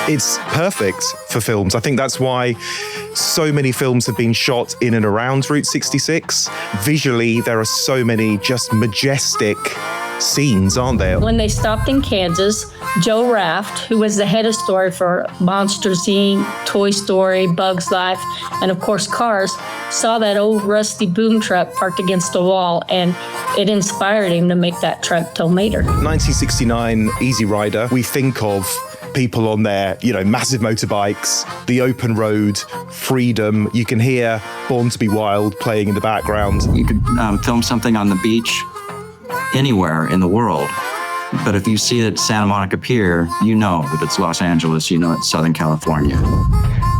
It's perfect for films. I think that's why so many films have been shot in and around Route 66. Visually, there are so many just majestic scenes, aren't there? When they stopped in Kansas, Joe Raft, who was the head of story for Monsters, Inc., Toy Story, Bugs Life, and of course Cars, saw that old rusty boom truck parked against a wall, and it inspired him to make that truck till later. 1969 Easy Rider, we think of people on their, massive motorbikes, the open road, freedom. You can hear Born to be Wild playing in the background. You could film something on the beach anywhere in the world. But if you see it at Santa Monica Pier, you know that it's Los Angeles, you know it's Southern California.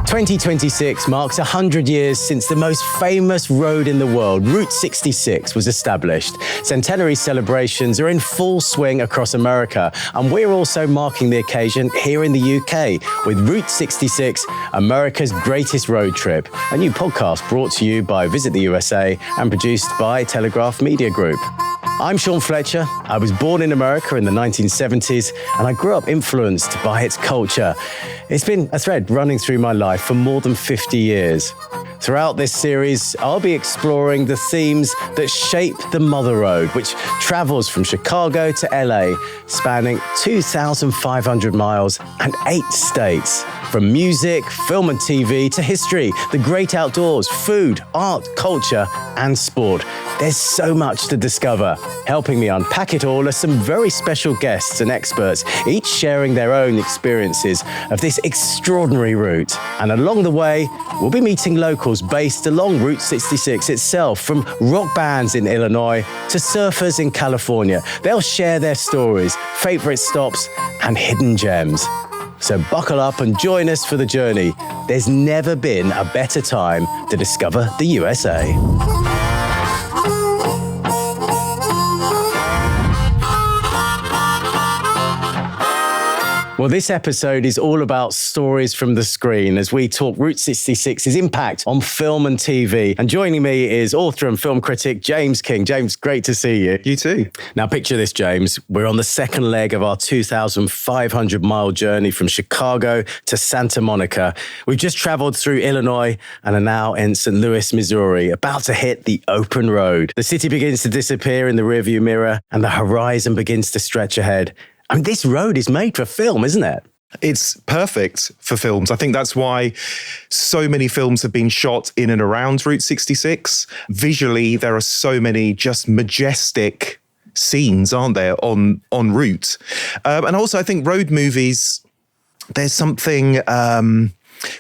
2026 marks 100 years since the most famous road in the world, Route 66, was established. Centenary celebrations are in full swing across America, and we're also marking the occasion here in the UK with Route 66, America's Greatest Road Trip, a new podcast brought to you by Visit the USA and produced by Telegraph Media Group. I'm Sean Fletcher. I was born in America in the 1970s, and I grew up influenced by its culture. It's been a thread running through my life for more than 50 years. Throughout this series, I'll be exploring the themes that shape the Mother Road, which travels from Chicago to LA, spanning 2,500 miles and 8 states. From music, film and TV to history, the great outdoors, food, art, culture, and sport. There's so much to discover. Helping me unpack it all are some very special guests and experts, each sharing their own experiences of this extraordinary route. And along the way, we'll be meeting locals based along Route 66 itself, from rock bands in Illinois to surfers in California. They'll share their stories, favorite stops, and hidden gems. So buckle up and join us for the journey. There's never been a better time to discover the USA. Well, this episode is all about stories from the screen as we talk Route 66's impact on film and TV. And joining me is author and film critic James King. James, great to see you. You too. Now, picture this, James. We're on the second leg of our 2,500-mile journey from Chicago to Santa Monica. We've just traveled through Illinois and are now in St. Louis, Missouri, about to hit the open road. The city begins to disappear in the rearview mirror and the horizon begins to stretch ahead. I mean, this road is made for film, isn't it? It's perfect for films. I think that's why so many films have been shot in and around Route 66. Visually, there are so many just majestic scenes, aren't there, en route. And also, I think road movies, there's something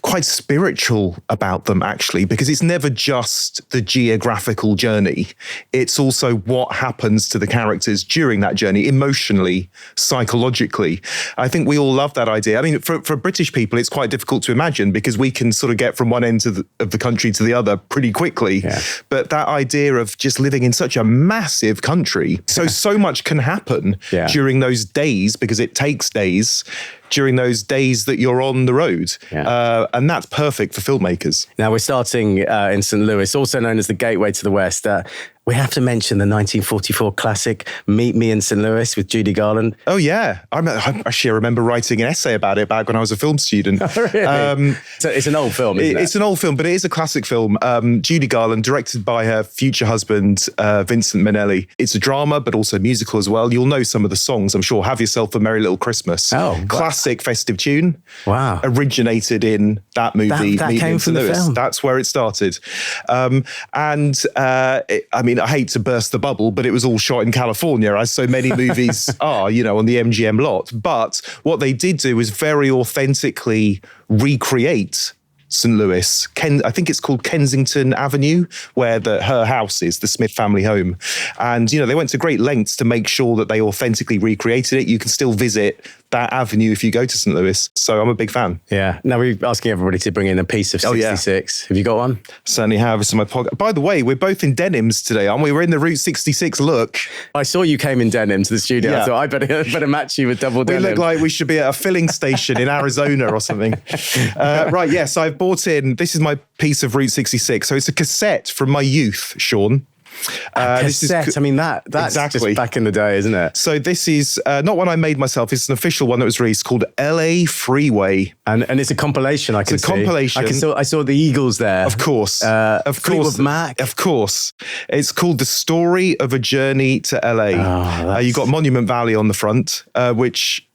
quite spiritual about them, actually, because it's never just the geographical journey. It's also what happens to the characters during that journey, emotionally, psychologically. I think we all love that idea. I mean, for British people, it's quite difficult to imagine because we can sort of get from one end of the country to the other pretty quickly. Yeah. But that idea of just living in such a massive country, so much can happen during those days, because it takes days, during those days that you're on the road. And that's perfect for filmmakers. Now, we're starting in St. Louis, also known as the Gateway to the West. We have to mention the 1944 classic Meet Me in St. Louis with Judy Garland. Oh, yeah. I remember writing an essay about it back when I was a film student. Oh, really? So it's an old film, isn't it? It's an old film, but it is a classic film. Judy Garland, directed by her future husband, Vincent Minnelli. It's a drama, but also musical as well. You'll know some of the songs, I'm sure. Have Yourself a Merry Little Christmas. Oh, classic festive tune. Wow. Originated in that movie, that Meet Me came in from St. the Louis. film. That's where it started. I hate to burst the bubble, but it was all shot in California, as so many movies are, on the MGM lot. But what they did do was very authentically recreate St. Louis. I think it's called Kensington Avenue, where her house is, the Smith family home. And, they went to great lengths to make sure that they authentically recreated it. You can still visit that avenue if you go to St. Louis. So I'm a big fan. Yeah. Now we're asking everybody to bring in a piece of 66. Have you got one? Certainly have. It's in my pocket. By the way, we're both in denims today, aren't we? We're in the Route 66 look. I saw you came in denim to the studio. Yeah. I thought I better match you with double denim. We look like we should be at a filling station in Arizona or something. Right, yes, I've bought in, this is my piece of Route 66. So it's a cassette from my youth, Sean. Cassette. I mean, that's exactly just back in the day, isn't it? So this is not one I made myself. It's an official one that was released called LA Freeway. And it's a compilation, I can see. It's a compilation. I saw the Eagles there. Of course. Fleetwood Mac. Of course. It's called The Story of a Journey to LA. You got Monument Valley on the front, which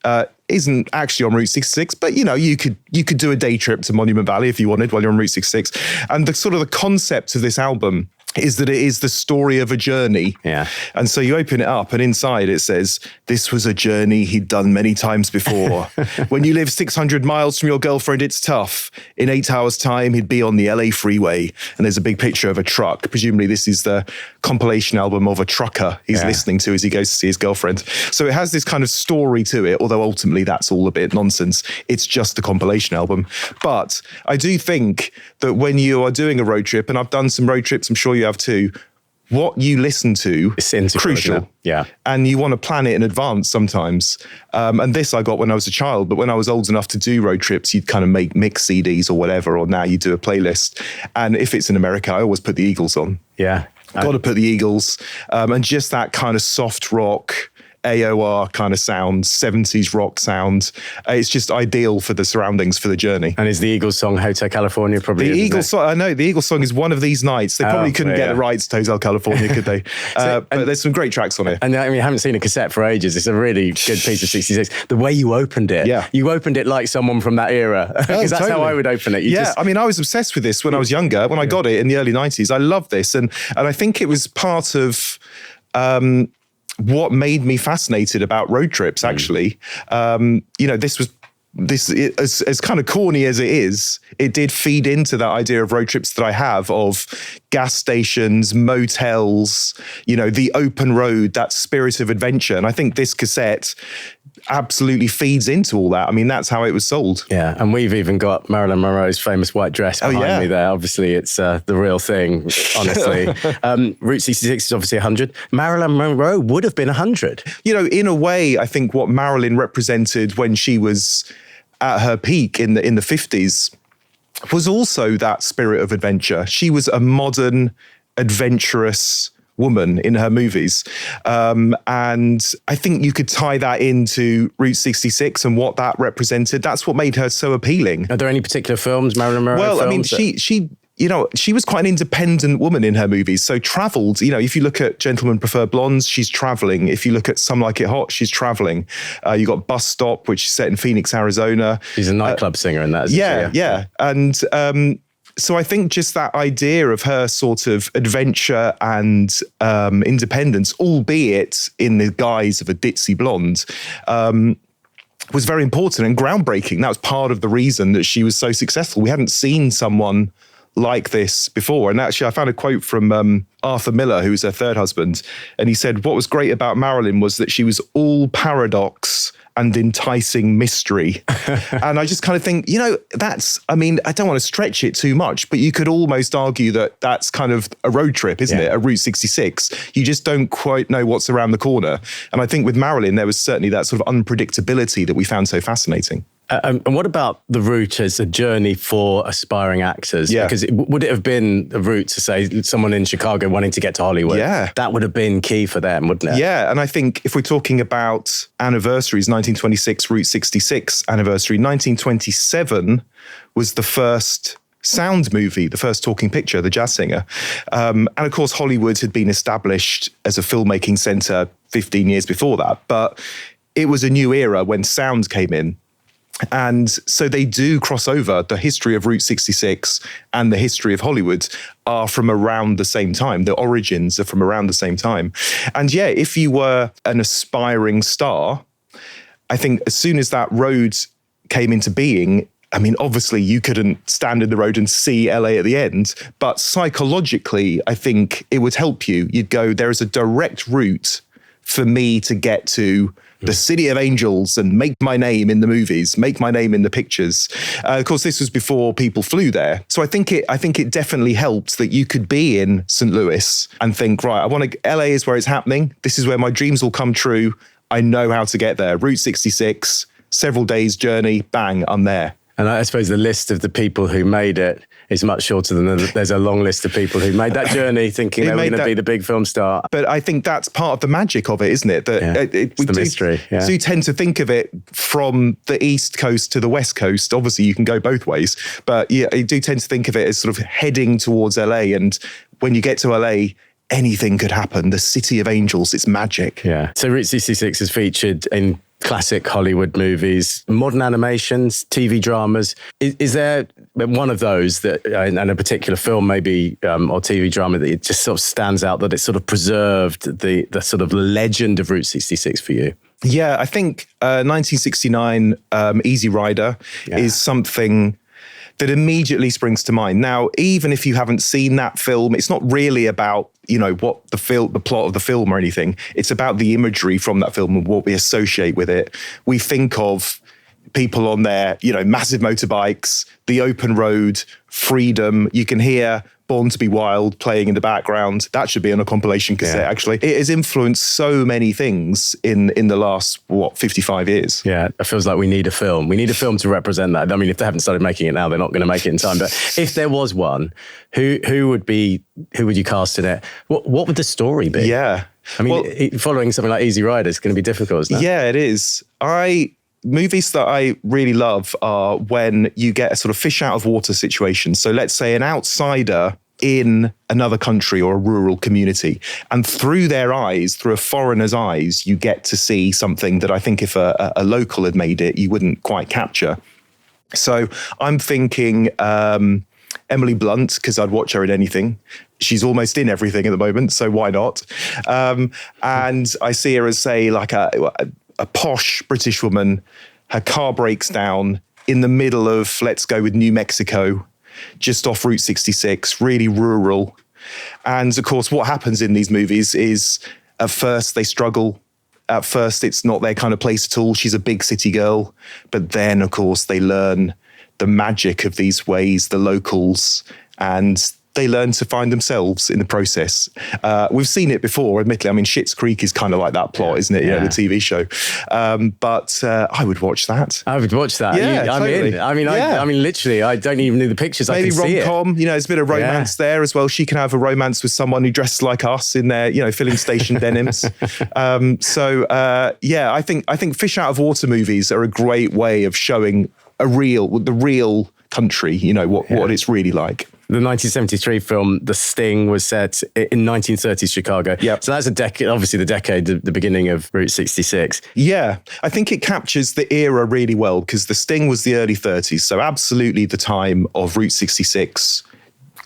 isn't actually on Route 66, but you could do a day trip to Monument Valley if you wanted while you're on Route 66. And the concept of this album is that it is the story of a journey. Yeah. And so you open it up and inside it says, this was a journey he'd done many times before. When you live 600 miles from your girlfriend, it's tough. In 8 hours' time, he'd be on the LA freeway. And there's a big picture of a truck. Presumably this is the compilation album of a trucker he's listening to as he goes to see his girlfriend. So it has this kind of story to it, although ultimately that's all a bit nonsense. It's just a compilation album. But I do think that when you are doing a road trip, and I've done some road trips, I'm sure you have too, what you listen to is crucial. Yeah. And you want to plan it in advance sometimes. And this I got when I was a child, but when I was old enough to do road trips, you'd kind of make mix CDs or whatever, or now you do a playlist. And if it's in America, I always put the Eagles on. Yeah. Got to put the Eagles. And just that kind of soft rock, AOR kind of sound, 70s rock sound. It's just ideal for the surroundings, for the journey. And is the Eagles song Hotel California probably? The Eagles song, I know, the Eagles song is One of These Nights. They probably couldn't get the rights to Hotel California, could they? But there's some great tracks on it. And I haven't seen a cassette for ages. It's a really good piece of 66. The way you opened it, you opened it like someone from that era. Because that's how I would open it. I was obsessed with this when I was younger. When I got it in the early 90s, I loved this. And I think it was part of what made me fascinated about road trips, actually. As kind of corny as it is, it did feed into that idea of road trips that I have of gas stations, motels, the open road, that spirit of adventure. And I think this cassette absolutely feeds into all that. I mean, that's how it was sold. Yeah, and we've even got Marilyn Monroe's famous white dress behind me there. Obviously, it's the real thing, honestly. Route 66 is obviously 100. Marilyn Monroe would have been 100. In a way, I think what Marilyn represented when she was at her peak in the 50s was also that spirit of adventure. She was a modern, adventurous woman in her movies. And I think you could tie that into Route 66 and what that represented. That's what made her so appealing. Are there any particular films, Marilyn Monroe films? Well, I mean, she was quite an independent woman in her movies. So traveled, if you look at Gentlemen Prefer Blondes, she's traveling. If you look at Some Like It Hot, she's traveling. You got Bus Stop, which is set in Phoenix, Arizona. She's a nightclub singer in that, isn't she? Yeah. And so I think just that idea of her sort of adventure and independence, albeit in the guise of a ditzy blonde, was very important and groundbreaking. That was part of the reason that she was so successful. We hadn't seen someone like this before. And actually, I found a quote from Arthur Miller, who was her third husband. And he said, what was great about Marilyn was that she was all paradox and enticing mystery. And I just kind of think, I don't want to stretch it too much, but you could almost argue that that's kind of a road trip, isn't it? A Route 66. You just don't quite know what's around the corner. And I think with Marilyn, there was certainly that sort of unpredictability that we found so fascinating. And what about the route as a journey for aspiring actors? Yeah. Because would it have been a route to say someone in Chicago wanting to get to Hollywood? Yeah. That would have been key for them, wouldn't it? Yeah. And I think if we're talking about anniversaries, 1926, Route 66 anniversary, 1927 was the first sound movie, the first talking picture, The Jazz Singer. And of course, Hollywood had been established as a filmmaking center 15 years before that. But it was a new era when sound came in. And so they do cross over. The history of Route 66 and the history of Hollywood are from around the same time. The origins are from around the same time. And if you were an aspiring star, I think as soon as that road came into being, I mean, obviously you couldn't stand in the road and see LA at the end, but psychologically, I think it would help you. You'd go, there is a direct route for me to get to the City of Angels and make my name in the movies, make my name in the pictures. Of course, this was before people flew there. So I think it definitely helped that you could be in St. Louis and think, right, LA is where it's happening. This is where my dreams will come true. I know how to get there. Route 66, several days journey, bang, I'm there. And I suppose the list of the people who made it is much shorter than there's a long list of people who made that journey thinking they were going to be the big film star. But I think that's part of the magic of it, isn't it? That it's the mystery. Yeah. Do tend to think of it from the East Coast to the West Coast. Obviously, you can go both ways. But yeah, I do tend to think of it as sort of heading towards LA. And when you get to LA, anything could happen. The City of Angels, it's magic. Yeah. So Route 66 is featured in classic Hollywood movies, modern animations, TV dramas. Is there one of those that, and a particular film maybe, or TV drama that it just sort of stands out, that it sort of preserved the sort of legend of Route 66 for you? Yeah, I think 1969 Easy Rider is something that immediately springs to mind. Now, even if you haven't seen that film, it's not really about, what the plot of the film or anything. It's about the imagery from that film and what we associate with it. We think of people on their, massive motorbikes, the open road, freedom. You can hear Born to be Wild playing in the background. That should be on a compilation cassette, actually. It has influenced so many things in the last, 55 years. Yeah, it feels like we need a film. We need a film to represent that. I mean, if they haven't started making it now, they're not going to make it in time. But if there was one, who would you cast in it? What would the story be? Yeah. I mean, following something like Easy Rider is going to be difficult, isn't it? Yeah, it is. Movies that I really love are when you get a sort of fish out of water situation. So let's say an outsider in another country or a rural community, and through their eyes, through a foreigner's eyes, you get to see something that I think if a local had made it, you wouldn't quite capture. So I'm thinking Emily Blunt, because I'd watch her in anything. She's almost in everything at the moment, so why not? And I see her as, say, like a posh British woman. Her car breaks down in the middle of, let's go with New Mexico, just off Route 66, really rural. And of course, what happens in these movies is at first they struggle. At first, it's not their kind of place at all. She's a big city girl. But then, of course, they learn the magic of these ways, the locals, and they learn to find themselves in the process. We've seen it before, admittedly. I mean, Schitt's Creek is kind of like that plot, isn't it? Yeah, the TV show. But I would watch that. I would watch that. Yeah, totally. I mean, literally, I don't even need the pictures. Maybe I can see it. rom-com. There's a bit of romance there as well. She can have a romance with someone who dresses like us in their, filling station denims. I think fish out of water movies are a great way of showing the real country. What it's really like. The 1973 film, The Sting, was set in 1930s Chicago. Yep. So that's the beginning of Route 66. Yeah, I think it captures the era really well because The Sting was the early 30s. So absolutely the time of Route 66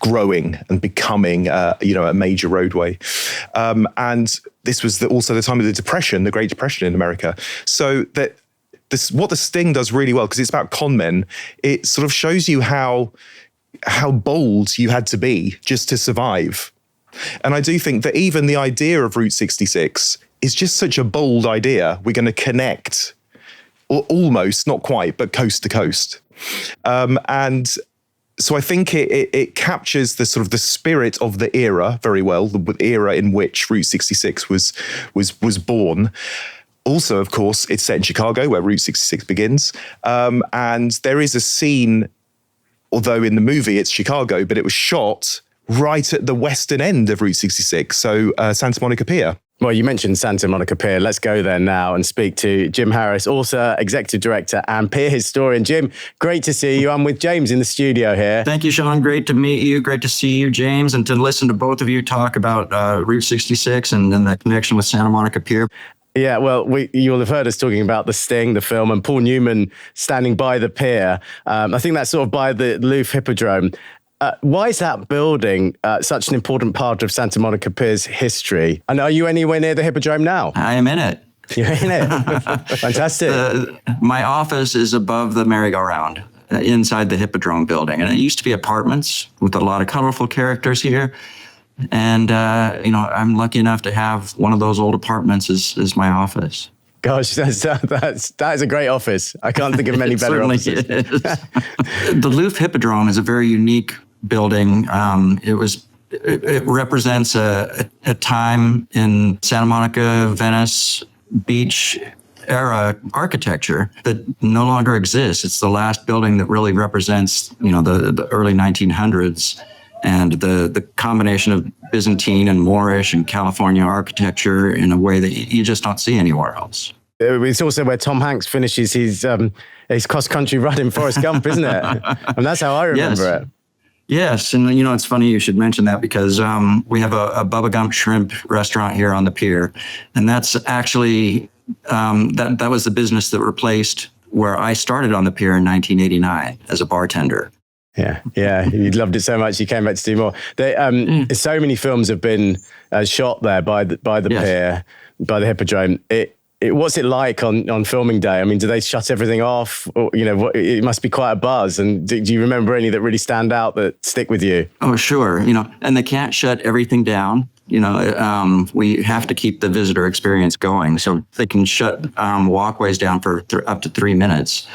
growing and becoming, a major roadway. And this was also the time of the Depression, the Great Depression in America. So that what The Sting does really well, because it's about con men, it sort of shows you how bold you had to be just to survive. And I do think that even the idea of Route 66 is just such a bold idea. We're going to connect, almost, not quite, but coast to coast. And so I think it captures the sort of the spirit of the era very well, the era in which Route 66 was born. Also, of course, it's set in Chicago, where Route 66 begins. And there is a scene, although in the movie it's Chicago, but it was shot right at the western end of Route 66, so Santa Monica Pier. Well, you mentioned Santa Monica Pier. Let's go there now and speak to Jim Harris, author, executive director, and pier historian. Jim, great to see you. I'm with James in the studio here. Thank you, Sean. Great to meet you. Great to see you, James, and to listen to both of you talk about Route 66 and the connection with Santa Monica Pier. Yeah, well, you'll have heard us talking about The Sting, the film, and Paul Newman standing by the pier. I think that's sort of by the Louvre Hippodrome. Why is that building such an important part of Santa Monica Pier's history? And are you anywhere near the Hippodrome now? I am in it. You're in it. Fantastic. My office is above the merry-go-round inside the Hippodrome building. And it used to be apartments with a lot of colorful characters here. And, I'm lucky enough to have one of those old apartments as my office. Gosh, that is a great office. I can't think of many better offices. The Louvre Hippodrome is a very unique building. It represents a time in Santa Monica, Venice Beach era architecture that no longer exists. It's the last building that really represents, the early 1900s and the combination of Byzantine and Moorish and California architecture in a way that you just don't see anywhere else. It's also where Tom Hanks finishes his cross-country run in Forrest Gump, isn't it? And that's how I remember it. Yes, and it's funny you should mention that because we have a Bubba Gump shrimp restaurant here on the pier, and that's actually that was the business that replaced where I started on the pier in 1989 as a bartender. Yeah, you loved it so much you came back to do more. So many films have been shot there by the pier, by the Hippodrome. What's it like on filming day? I mean, do they shut everything off? Or, it must be quite a buzz. And do you remember any that really stand out that stick with you? Oh, sure. And they can't shut everything down. We have to keep the visitor experience going. So they can shut walkways down for up to 3 minutes.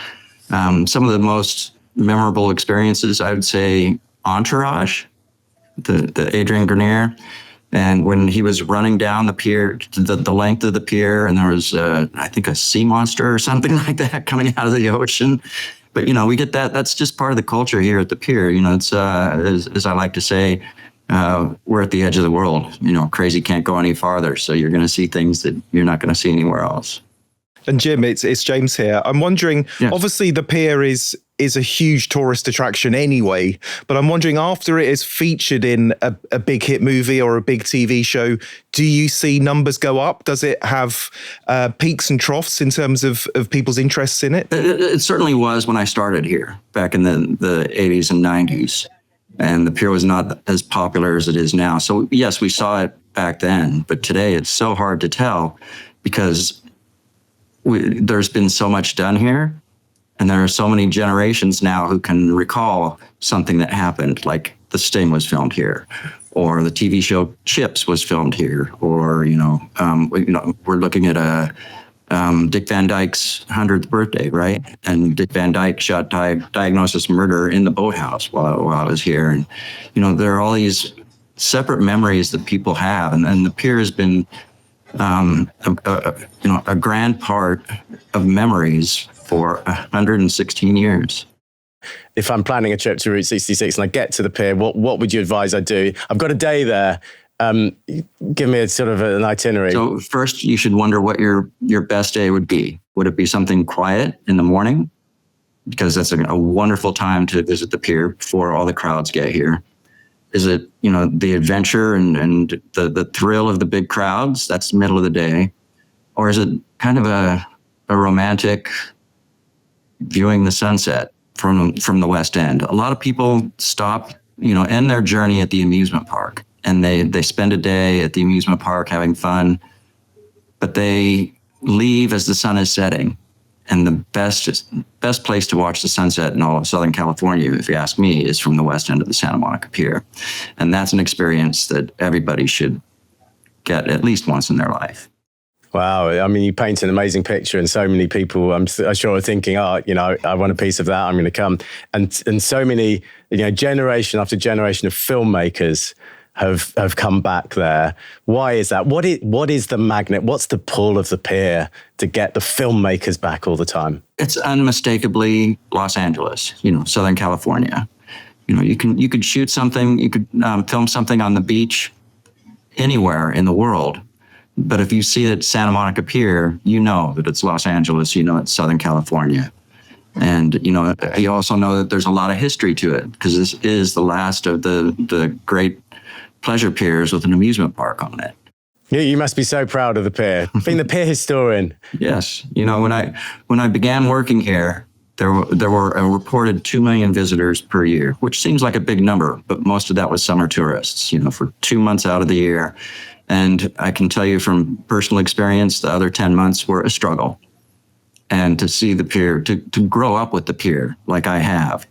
Some of the most memorable experiences, I would say, Entourage, the Adrian Grenier. And when he was running down the pier, the length of the pier, and there was, I think, a sea monster or something like that coming out of the ocean. But, we get that. That's just part of the culture here at the pier. It's, as I like to say, we're at the edge of the world. Crazy can't go any farther. So you're going to see things that you're not going to see anywhere else. And Jim, it's James here. I'm wondering, Yes. Obviously the pier is a huge tourist attraction anyway, but I'm wondering after it is featured in a big hit movie or a big TV show, do you see numbers go up? Does it have peaks and troughs in terms of people's interests in it? It certainly was when I started here back in the 80s and 90s. And the pier was not as popular as it is now. So yes, we saw it back then, but today it's so hard to tell because there's been so much done here, and there are so many generations now who can recall something that happened, like The Sting was filmed here, or the TV show Chips was filmed here, or we're looking at Dick Van Dyke's 100th birthday, right? And Dick Van Dyke shot diagnosis murder in the boathouse while I was here, and there are all these separate memories that people have, and the pier has been a grand part of memories for 116 years. If I'm planning a trip to Route 66 and I get to the pier, what would you advise I do? I've got a day there. Give me a sort of an itinerary. So first, you should wonder what your best day would be. Would it be something quiet in the morning? Because that's a wonderful time to visit the pier before all the crowds get here. Is it, the adventure and the thrill of the big crowds? That's the middle of the day. Or is it kind of a romantic viewing the sunset from the West End? A lot of people stop, end their journey at the amusement park, and they spend a day at the amusement park having fun, but they leave as the sun is setting. And the best place to watch the sunset in all of Southern California, if you ask me, is from the west end of the Santa Monica Pier. And that's an experience that everybody should get at least once in their life. Wow. I mean, you paint an amazing picture, and so many people, I'm sure, are thinking, I want a piece of that. I'm going to come. And so many, generation after generation of filmmakers have come back there. Why is that? What is the magnet? What's the pull of the pier to get the filmmakers back all the time? It's unmistakably Los Angeles, Southern California. You could shoot something, you could film something on the beach anywhere in the world. But if you see it at Santa Monica Pier, you know that it's Los Angeles, it's Southern California. And, you also know that there's a lot of history to it because this is the last of the great pleasure piers with an amusement park on it. Yeah, you must be so proud of the pier, being the pier historian. Yes. When I began working here, there were a reported 2 million visitors per year, which seems like a big number, but most of that was summer tourists, for 2 months out of the year. And I can tell you from personal experience, the other 10 months were a struggle. And to see the pier, to grow up with the pier like I have,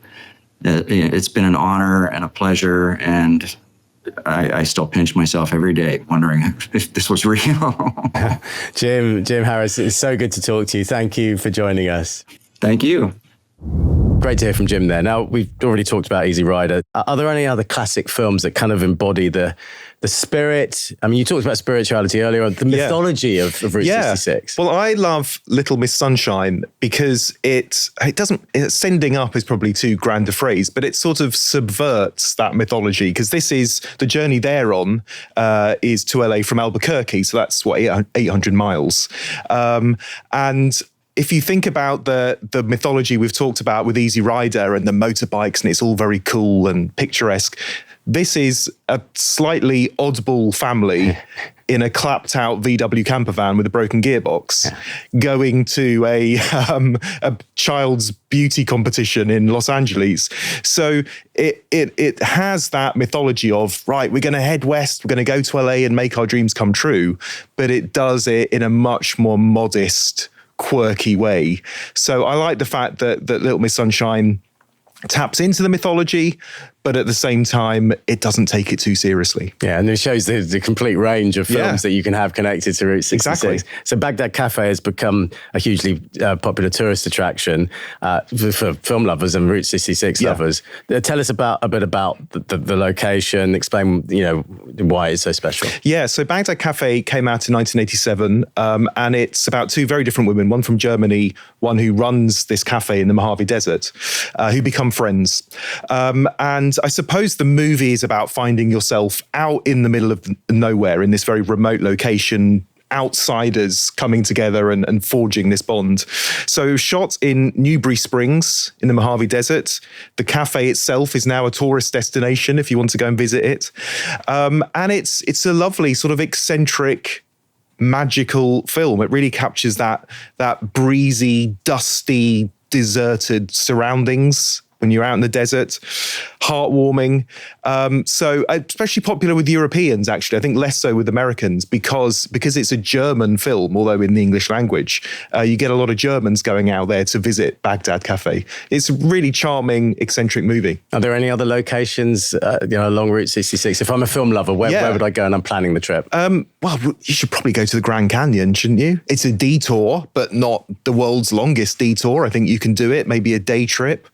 it's been an honor and a pleasure. And I still pinch myself every day wondering if this was real. Jim Harris, it's so good to talk to you. Thank you for joining us. Thank you. Great to hear from Jim there. Now, we've already talked about Easy Rider. Are there any other classic films that kind of embody the spirit? I mean, you talked about spirituality earlier on, the mythology of Route 66. Well, I love Little Miss Sunshine because sending up is probably too grand a phrase, but it sort of subverts that mythology, because this is, the journey they're on is to LA from Albuquerque. So that's 800 miles. And if you think about the mythology we've talked about with Easy Rider and the motorbikes, and it's all very cool and picturesque, this is a slightly oddball family in a clapped out VW camper van with a broken gearbox going to a child's beauty competition in Los Angeles. So it has that mythology of, right, we're going to head west, we're going to go to LA and make our dreams come true. But it does it in a much more modest, quirky way. So I like the fact that Little Miss Sunshine taps into the mythology, but at the same time, it doesn't take it too seriously. Yeah, and it shows the complete range of films that you can have connected to Route 66. Exactly. So Baghdad Cafe has become a hugely popular tourist attraction for film lovers and Route 66 lovers. Tell us a bit about the location, explain why it's so special. Yeah, so Baghdad Cafe came out in 1987, and it's about two very different women, one from Germany, one who runs this cafe in the Mojave Desert, who become friends. And I suppose the movie is about finding yourself out in the middle of nowhere in this very remote location, outsiders coming together and forging this bond. So shot in Newberry Springs in the Mojave Desert. The cafe itself is now a tourist destination if you want to go and visit it. And it's a lovely sort of eccentric, magical film. It really captures that breezy, dusty, deserted surroundings when you're out in the desert, heartwarming. So especially popular with Europeans, actually. I think less so with Americans because it's a German film, although in the English language. You get a lot of Germans going out there to visit Baghdad Cafe. It's a really charming, eccentric movie. Are there any other locations along Route 66? If I'm a film lover, where would I go and I'm planning the trip? Well, you should probably go to the Grand Canyon, shouldn't you? It's a detour, but not the world's longest detour. I think you can do it, maybe a day trip.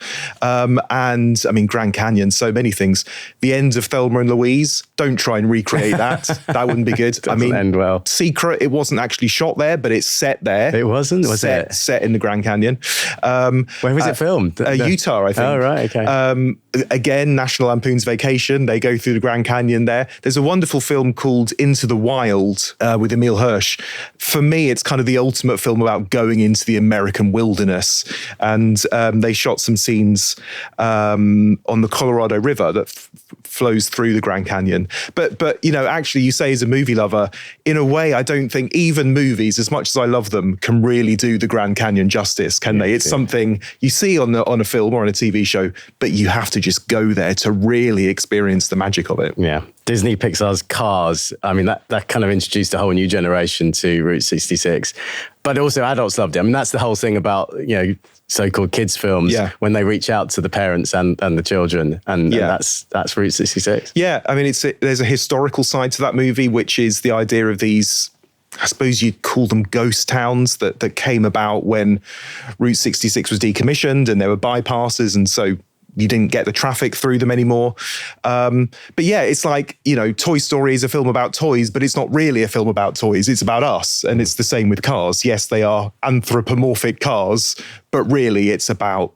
And I mean, Grand Canyon, so many things. The end of Thelma and Louise, don't try and recreate that. That wouldn't be good. Doesn't end well. Secret, it wasn't actually shot there, but it's set there. It wasn't? Was it? Set in the Grand Canyon. Where was it filmed? Utah, I think. Oh, right, okay. Again, National Lampoon's Vacation. They go through the Grand Canyon there. There's a wonderful film called Into the Wild with Emile Hirsch. For me, it's kind of the ultimate film about going into the American wilderness. And they shot some scenes on the Colorado River that flows through the Grand Canyon. But actually, you say as a movie lover, in a way, I don't think even movies, as much as I love them, can really do the Grand Canyon justice, can they? It's something you see on a film or on a TV show, but you have to just go there to really experience the magic of it. Yeah. Disney Pixar's Cars, I mean, that kind of introduced a whole new generation to Route 66. But also adults loved it. I mean, that's the whole thing about, so-called kids films, when they reach out to the parents and the children. And that's Route 66. Yeah, I mean, there's a historical side to that movie, which is the idea of these, I suppose you'd call them ghost towns that came about when Route 66 was decommissioned and there were bypasses, and so you didn't get the traffic through them anymore. But yeah, it's like, Toy Story is a film about toys, but it's not really a film about toys. It's about us. And it's the same with cars. Yes, they are anthropomorphic cars, but really it's about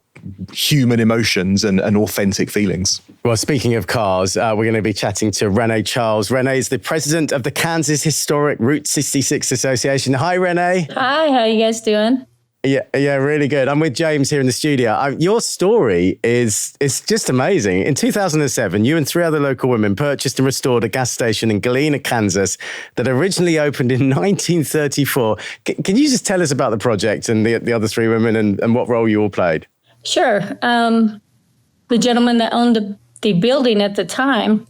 human emotions and authentic feelings. Well, speaking of cars, we're going to be chatting to Renee Charles. Renee is the president of the Kansas Historic Route 66 Association. Hi, Renee. Hi, how you guys doing? Yeah, really good. I'm with James here in the studio. Your story is just amazing. In 2007, you and three other local women purchased and restored a gas station in Galena, Kansas, that originally opened in 1934. Can you just tell us about the project and the other three women and what role you all played? Sure. The gentleman that owned the building at the time,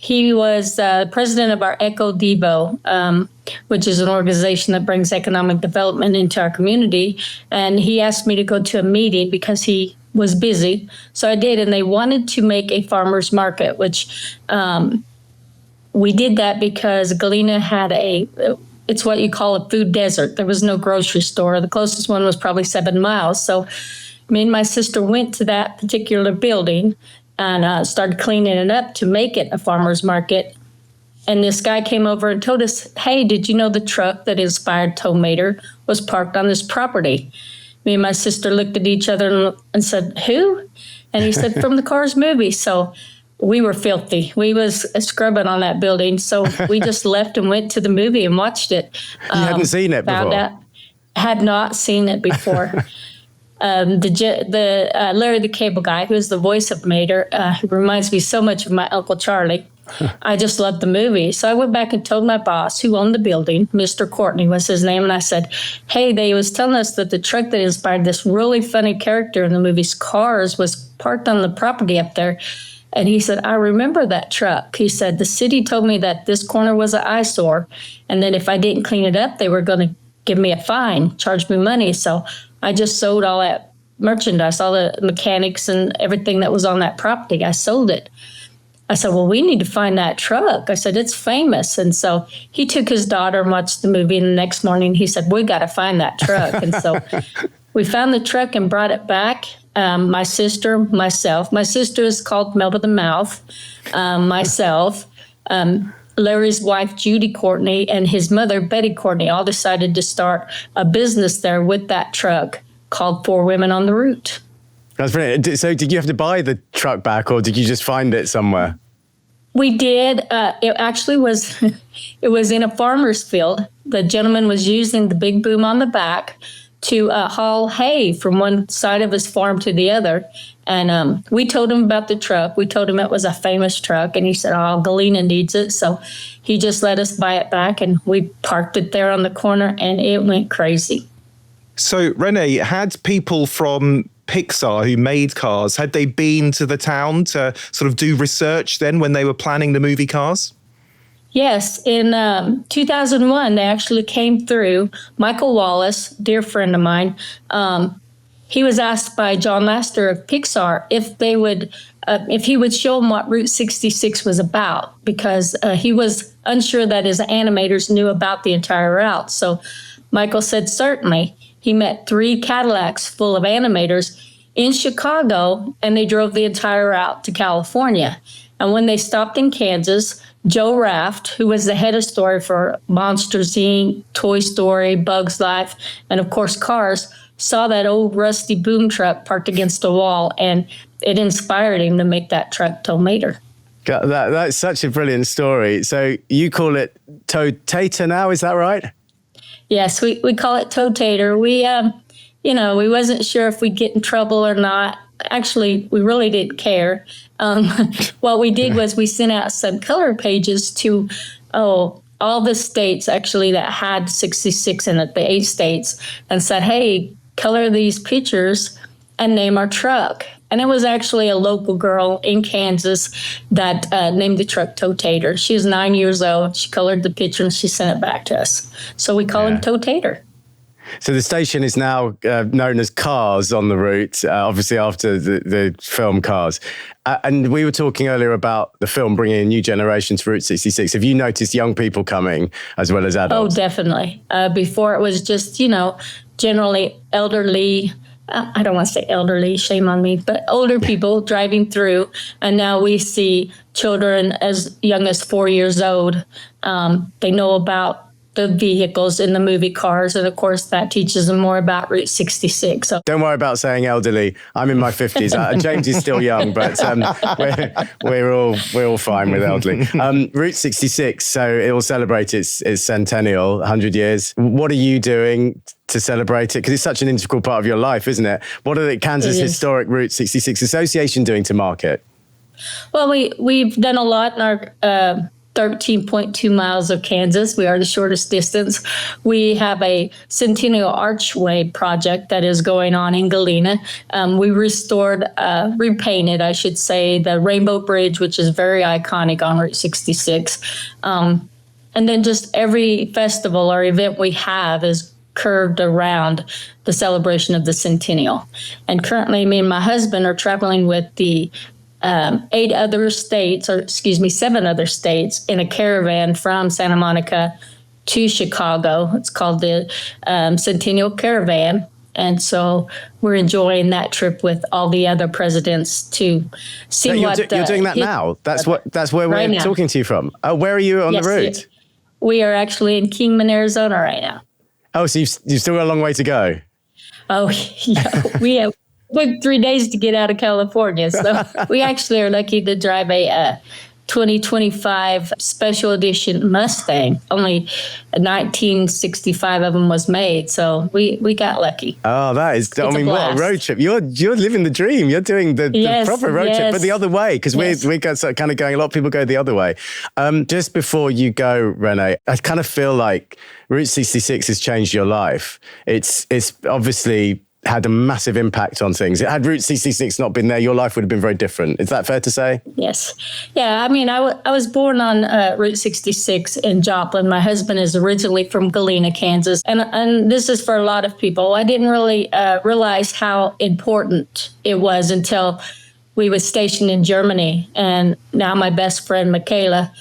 he was president of our Echo Devo, which is an organization that brings economic development into our community. And he asked me to go to a meeting because he was busy. So I did, and they wanted to make a farmer's market, which we did that because Galena had it's what you call a food desert. There was no grocery store. The closest one was probably 7 miles. So me and my sister went to that particular building and started cleaning it up to make it a farmer's market. And this guy came over and told us, hey, did you know the truck that inspired Tow Mater was parked on this property? Me and my sister looked at each other and said, who? And he said, from the Cars movie. So we were filthy. We was scrubbing on that building. So we just left and went to the movie and watched it. You hadn't seen it before? Had not seen it before. Larry the Cable Guy, who's the voice of Mater, who reminds me so much of my Uncle Charlie. I just loved the movie. So I went back and told my boss, who owned the building, Mr. Courtney was his name, and I said, hey, they was telling us that the truck that inspired this really funny character in the movie's Cars was parked on the property up there. And he said, I remember that truck. He said, the city told me that this corner was an eyesore, and that if I didn't clean it up, they were going to give me a fine, charge me money. So I just sold all that merchandise, all the mechanics and everything that was on that property. I sold it. I said, well, we need to find that truck. I said, it's famous. And so he took his daughter and watched the movie. And the next morning he said, we got to find that truck. And so we found the truck and brought it back. My sister, myself. My sister is called Melba the Mouth. Myself, Larry's wife, Judy Courtney, and his mother, Betty Courtney, all decided to start a business there with that truck called Four Women on the Route. That's brilliant. So did you have to buy the truck back, or did you just find it somewhere? We did. It actually was, it was in a farmer's field. The gentleman was using the big boom on the back to haul hay from one side of his farm to the other. And we told him about the truck. We told him it was a famous truck. And he said, oh, Galena needs it. So he just let us buy it back. And we parked it there on the corner, and it went crazy. So, Renee, had people from Pixar who made Cars, had they been to the town to sort of do research then when they were planning the movie Cars? Yes. In 2001, they actually came through. Michael Wallace, dear friend of mine, he was asked by John Lasseter of Pixar if he would show him what Route 66 was about, because he was unsure that his animators knew about the entire route. So Michael said, certainly. He met 3 Cadillacs full of animators in Chicago, and they drove the entire route to California. And when they stopped in Kansas, Joe Raft, who was the head of story for Monsters, Inc., Toy Story, Bugs Life, and of course Cars, saw that old rusty boom truck parked against a wall, and it inspired him to make that truck Tow Mater. That's such a brilliant story. So you call it Tow Tater now, is that right? Yes, we call it Tow Tater. We wasn't sure if we'd get in trouble or not. Actually, we really didn't care. What we did was we sent out some color pages to all the states actually that had 66 in it, the 8 states, and said, hey, color these pictures and name our truck. And it was actually a local girl in Kansas that named the truck Tow Tater. She was 9 years old. She colored the picture and she sent it back to us. So we call him Tow Tater. So the station is now known as Cars on the route, obviously after the film Cars. And we were talking earlier about the film bringing a new generation to Route 66. Have you noticed young people coming as well as adults? Oh, definitely. Before it was just, generally elderly. I don't want to say elderly, shame on me, but older people driving through. And now we see children as young as 4 years old. They know about the vehicles in the movie Cars. And of course, that teaches them more about Route 66. So don't worry about saying elderly. I'm in my 50s. James is still young, but we're all fine with elderly. Route 66, so it will celebrate its centennial, 100 years. What are you doing to celebrate it? Because it's such an integral part of your life, isn't it? What are the Kansas Historic Route 66 Association doing to mark it? Well, we've done a lot in our 13.2 miles of Kansas. We are the shortest distance. We have a Centennial Archway project that is going on in Galena. We repainted, I should say, the Rainbow Bridge, which is very iconic on Route 66. And then just every festival or event we have is curved around the celebration of the centennial. And currently, me and my husband are traveling with the 7 other states in a caravan from Santa Monica to Chicago. It's called the Centennial Caravan. And so we're enjoying that trip with all the other presidents to see You're doing that now. That's where Right we're now. talking to you from. Oh, where are you on the route? We are actually in Kingman, Arizona right now. Oh, so you've still got a long way to go. Oh, yeah. We took 3 days to get out of California. So we actually are lucky to drive a 2025 special edition Mustang. Only 1965 of them was made. So we got lucky. Oh, that is, I mean, what a road trip. You're living the dream. You're doing the proper road trip, but the other way, because we got kind of going, a lot of people go the other way. Just before you go, Renee, I kind of feel like Route 66 has changed your life. It's obviously had a massive impact on things. Had Route 66 not been there, your life would have been very different. Is that fair to say? Yes. Yeah, I mean, I was born on Route 66 in Joplin. My husband is originally from Galena, Kansas. And this is for a lot of people. I didn't really realize how important it was until we were stationed in Germany. And now my best friend, Michaela,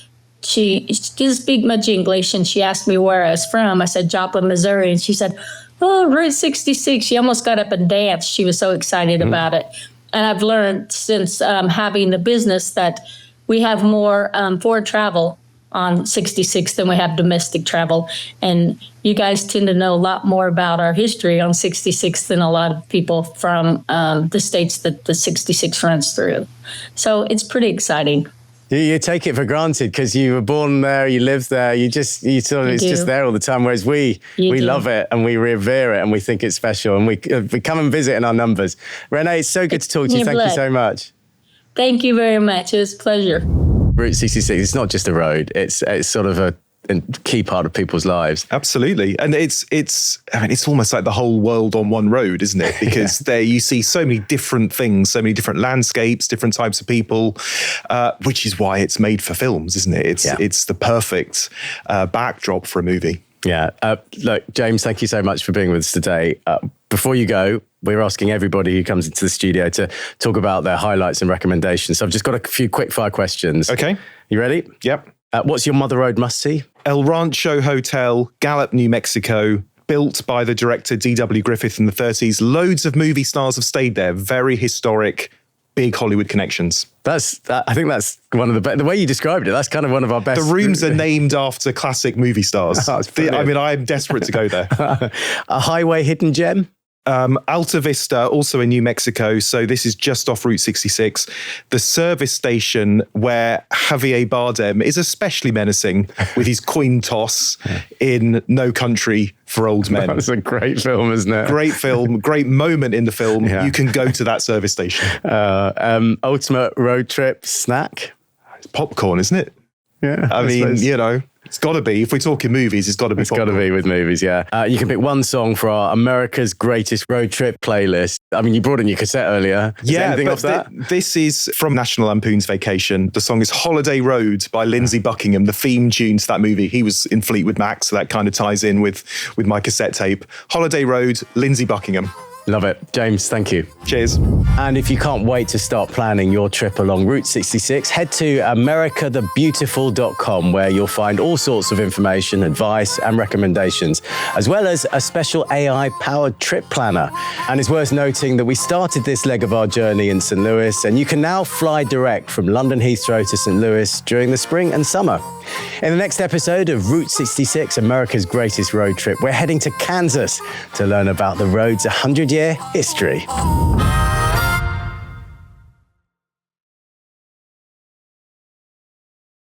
she didn't speak much English, and she asked me where I was from. I said, Joplin, Missouri. And she said, oh, Route 66. She almost got up and danced. She was so excited about it. And I've learned since having the business that we have more foreign travel on 66 than we have domestic travel. And you guys tend to know a lot more about our history on 66 than a lot of people from the states that the 66 runs through. So it's pretty exciting. You take it for granted because you were born there, you live there, it's just there all the time. Whereas we love it and we revere it and we think it's special and we come and visit in our numbers. Renee, it's so good to talk to you. Thank you so much. Thank you very much. It was a pleasure. Route 66, it's not just a road. It's sort of a key part of people's lives. Absolutely. And it's almost like the whole world on one road, isn't it? Because there you see so many different things, so many different landscapes, different types of people, which is why it's made for films, isn't it? It's the perfect backdrop for a movie. Yeah. Look, James, thank you so much for being with us today. Before you go, we're asking everybody who comes into the studio to talk about their highlights and recommendations. So I've just got a few quick fire questions. Okay. You ready? Yep. What's your Mother Road must-see? El Rancho Hotel, Gallup, New Mexico, built by the director D.W. Griffith in the 30s. Loads of movie stars have stayed there. Very historic, big Hollywood connections. I think that's one of the best. The way you described it, that's kind of one of our best. The rooms are named after classic movie stars. I'm desperate to go there. A highway hidden gem? Alta Vista, also in New Mexico. So this is just off Route 66. The service station where Javier Bardem is especially menacing with his coin toss in No Country for Old Men. That's a great film, isn't it? Great film, great moment in the film. Yeah. You can go to that service station. Ultimate road trip snack? It's popcorn, isn't it? Yeah. I mean, it's got to be. If we're talking movies, it's got to be. It's got to be with movies, yeah. You can pick one song for our America's Greatest Road Trip playlist. I mean, you brought in your cassette earlier. Is there anything off that? This is from National Lampoon's Vacation. The song is Holiday Road by Lindsey Buckingham, the theme tune to that movie. He was in Fleetwood Mac, so that kind of ties in with my cassette tape. Holiday Road, Lindsey Buckingham. Love it. James, thank you. Cheers. And if you can't wait to start planning your trip along Route 66, head to americathebeautiful.com, where you'll find all sorts of information, advice and recommendations, as well as a special AI-powered trip planner. And it's worth noting that we started this leg of our journey in St. Louis, and you can now fly direct from London Heathrow to St. Louis during the spring and summer. In the next episode of Route 66, America's Greatest Road Trip, we're heading to Kansas to learn about the road's 100-year history.